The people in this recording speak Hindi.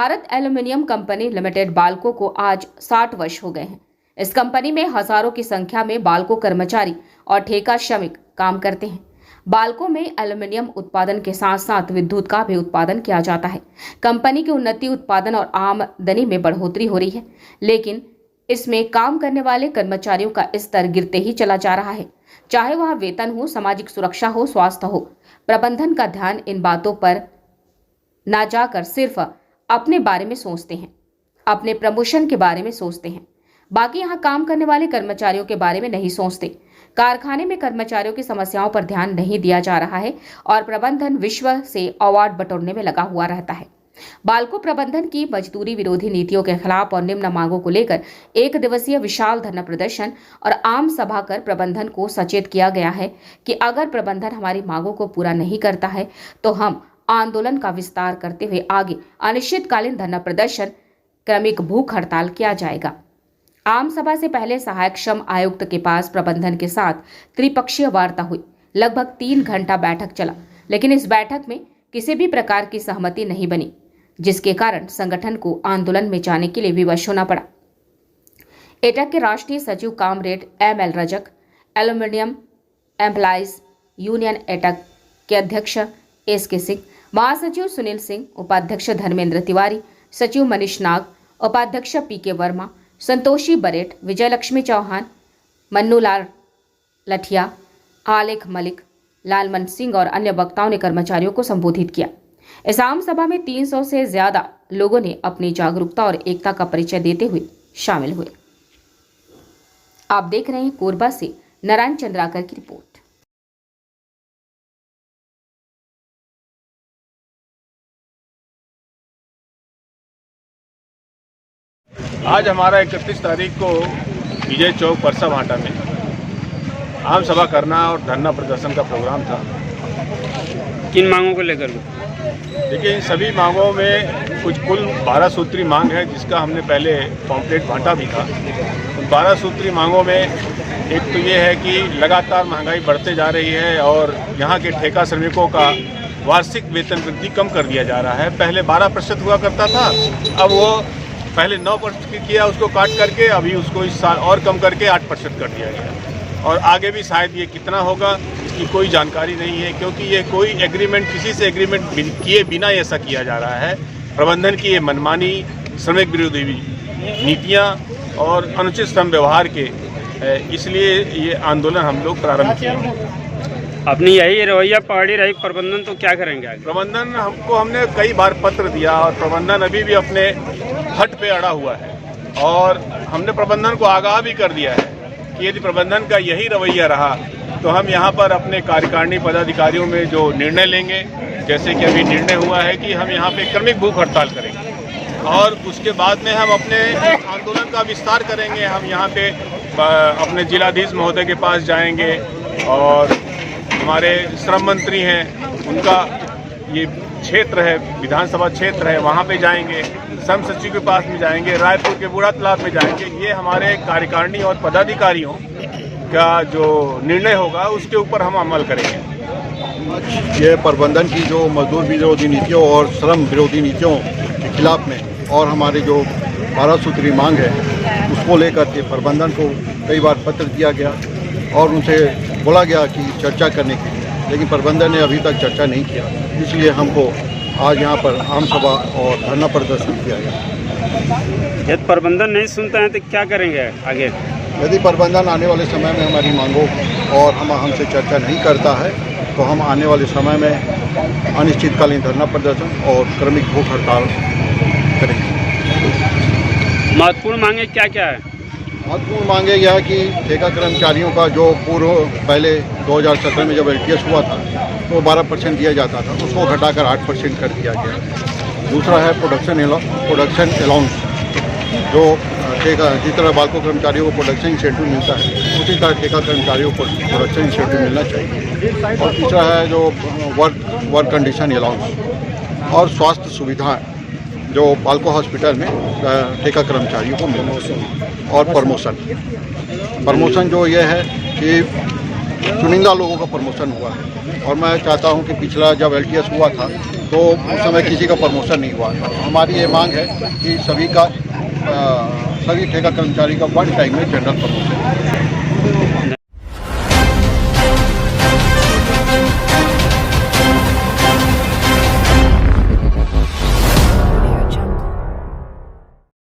Bharat aluminium company limited Balco को आज 60 वर्ष हो गए हैं। इस कंपनी में हजारों की संख्या में बाल्को कर्मचारी और ठेका श्रमिक काम करते हैं। बाल्को में एल्युमिनियम उत्पादन के साथ साथ विद्युत का भी उत्पादन किया जाता है। कंपनी की उन्नति, उत्पादन और आमदनी में बढ़ोतरी हो रही है, लेकिन इसमें काम करने वाले कर्मचारियों का स्तर गिरते ही चला जा रहा है। चाहे वह वेतन हो, सामाजिक सुरक्षा हो, स्वास्थ्य हो, प्रबंधन का ध्यान इन बातों पर ना जाकर सिर्फ अपने बारे में सोचते हैं, अपने प्रमोशन के बारे में सोचते हैं। बाकी यहाँ काम करने वाले कर्मचारियों के बारे में नहीं सोचते। कारखाने में कर्मचारियों की समस्याओं पर ध्यान नहीं दिया जा रहा है और प्रबंधन विश्व से अवार्ड बटोरने में लगा हुआ रहता है। बाल्को प्रबंधन की मजदूरी विरोधी नीतियों के खिलाफ और निम्न मांगों को लेकर 1 दिवसीय विशाल धरना प्रदर्शन और आम सभा कर प्रबंधन को सचेत किया गया है कि अगर प्रबंधन हमारी मांगों को पूरा नहीं करता है तो हम आंदोलन का विस्तार करते हुए आगे अनिश्चितकालीन धरना प्रदर्शन, क्रमिक भूख हड़ताल किया जाएगा। आम सभा से पहले सहायक श्रम आयुक्त के पास प्रबंधन के साथ त्रिपक्षीय वार्ता हुई। लगभग 3 घंटा बैठक चला, लेकिन इस बैठक में किसी भी प्रकार की सहमति नहीं बनी, जिसके कारण संगठन को आंदोलन में जाने के लिए विवश होना पड़ा। एटक के राष्ट्रीय सचिव comrade ML Rajak, aluminium employees union AITUC के अध्यक्ष SK सिंह, महासचिव सुनील सिंह, उपाध्यक्ष धर्मेंद्र तिवारी, सचिव मनीष नाग, उपाध्यक्ष PK वर्मा, संतोषी बरेट, विजयलक्ष्मी चौहान, मन्नूलाल लठिया, आलेख मलिक, लालमन सिंह और अन्य वक्ताओं ने कर्मचारियों को संबोधित किया। इस आम सभा में 300 से ज्यादा लोगों ने अपनी जागरूकता और एकता का परिचय देते हुए शामिल हुए। आप देख रहे हैं कोरबा से नारायण चंद्राकर की रिपोर्ट। आज हमारा 31 तारीख को विजय चौक परसा भाटा में आम सभा करना और धरना प्रदर्शन का प्रोग्राम था। किन मांगों को लेकर? देखिए, इन सभी मांगों में कुछ कुल 12 सूत्री मांग है, जिसका हमने पहले पॉम्पलेट बांटा भी था। उन 12 सूत्री मांगों में एक तो ये है कि लगातार महंगाई बढ़ते जा रही है और यहाँ के ठेका श्रमिकों का वार्षिक वेतन वृद्धि कम कर दिया जा रहा है। पहले 12% हुआ करता था, अब वो पहले 9% किया, उसको काट करके अभी उसको इस साल और कम करके 8% कर दिया गया। और आगे भी शायद ये कितना होगा इसकी कोई जानकारी नहीं है, क्योंकि ये कोई एग्रीमेंट, किसी से एग्रीमेंट किए बिना ऐसा किया जा रहा है। प्रबंधन की ये मनमानी, श्रमिक विरोधी नीतियाँ और अनुचित श्रम व्यवहार के इसलिए ये आंदोलन हम लोग प्रारंभ किए। अपनी यही रवैया पहाड़ी रही प्रबंधन, तो क्या करेंगे आगे? प्रबंधन हमने कई बार पत्र दिया और प्रबंधन अभी भी अपने हट पे अड़ा हुआ है और हमने प्रबंधन को आगाह भी कर दिया है कि यदि प्रबंधन का यही रवैया रहा तो हम यहाँ पर अपने कार्यकारिणी पदाधिकारियों में जो निर्णय लेंगे, जैसे कि अभी निर्णय हुआ है कि हम यहाँ पे क्रमिक भूख हड़ताल करेंगे और उसके बाद में हम अपने आंदोलन का विस्तार करेंगे। हम यहाँ पे अपने जिलाधीश महोदय के पास जाएंगे और हमारे श्रम मंत्री हैं, उनका ये क्षेत्र है, विधानसभा क्षेत्र है, वहाँ पे जाएंगे, श्रम सचिव के पास में जाएंगे, रायपुर के बूढ़ा तालाब में जाएंगे। ये हमारे कार्यकारिणी और पदाधिकारियों का जो निर्णय होगा उसके ऊपर हम अमल करेंगे। ये प्रबंधन की जो मजदूर विरोधी नीतियों और श्रम विरोधी नीतियों के खिलाफ में और हमारे जो 12 सूत्री मांग है उसको लेकर के प्रबंधन को कई बार पत्र दिया गया और उनसे बोला गया कि चर्चा करने के लिए, लेकिन प्रबंधन ने अभी तक चर्चा नहीं किया। इसलिए हमको आज यहाँ पर आम सभा और धरना प्रदर्शन किया गया। यदि प्रबंधन नहीं सुनता है तो क्या करेंगे आगे? यदि प्रबंधन आने वाले समय में हमारी मांगों और हमसे चर्चा नहीं करता है तो हम आने वाले समय में अनिश्चितकालीन धरना प्रदर्शन और क्रमिक भूख हड़ताल करेंगे। महत्वपूर्ण मांगे क्या क्या है? महत्वपूर्ण मांगे यह है कि ठेका कर्मचारियों का जो पूर्व पहले 2017 में जब LTS हुआ था तो 12% दिया जाता था, उसको घटाकर 8% कर दिया गया। दूसरा है प्रोडक्शन अलाउंस, जो ठेका जिस तरह बाल्को कर्मचारियों को प्रोडक्शन इंसेंटिव मिलता है उसी तरह ठेका कर्मचारियों को प्रोडक्शन इंसेंटिव मिलना चाहिए। और तीसरा है जो वर्क कंडीशन अलाउंस और स्वास्थ्य सुविधाएँ जो बाल्को हॉस्पिटल में ठेका कर्मचारियों को मिलना चाहिए। और प्रमोशन जो ये है कि चुनिंदा लोगों का प्रमोशन हुआ है और मैं चाहता हूं कि पिछला जब LTS हुआ था तो उस समय किसी का प्रमोशन नहीं हुआ था। हमारी ये मांग है कि सभी ठेका कर्मचारी का वन टाइम में जनरल प्रमोशन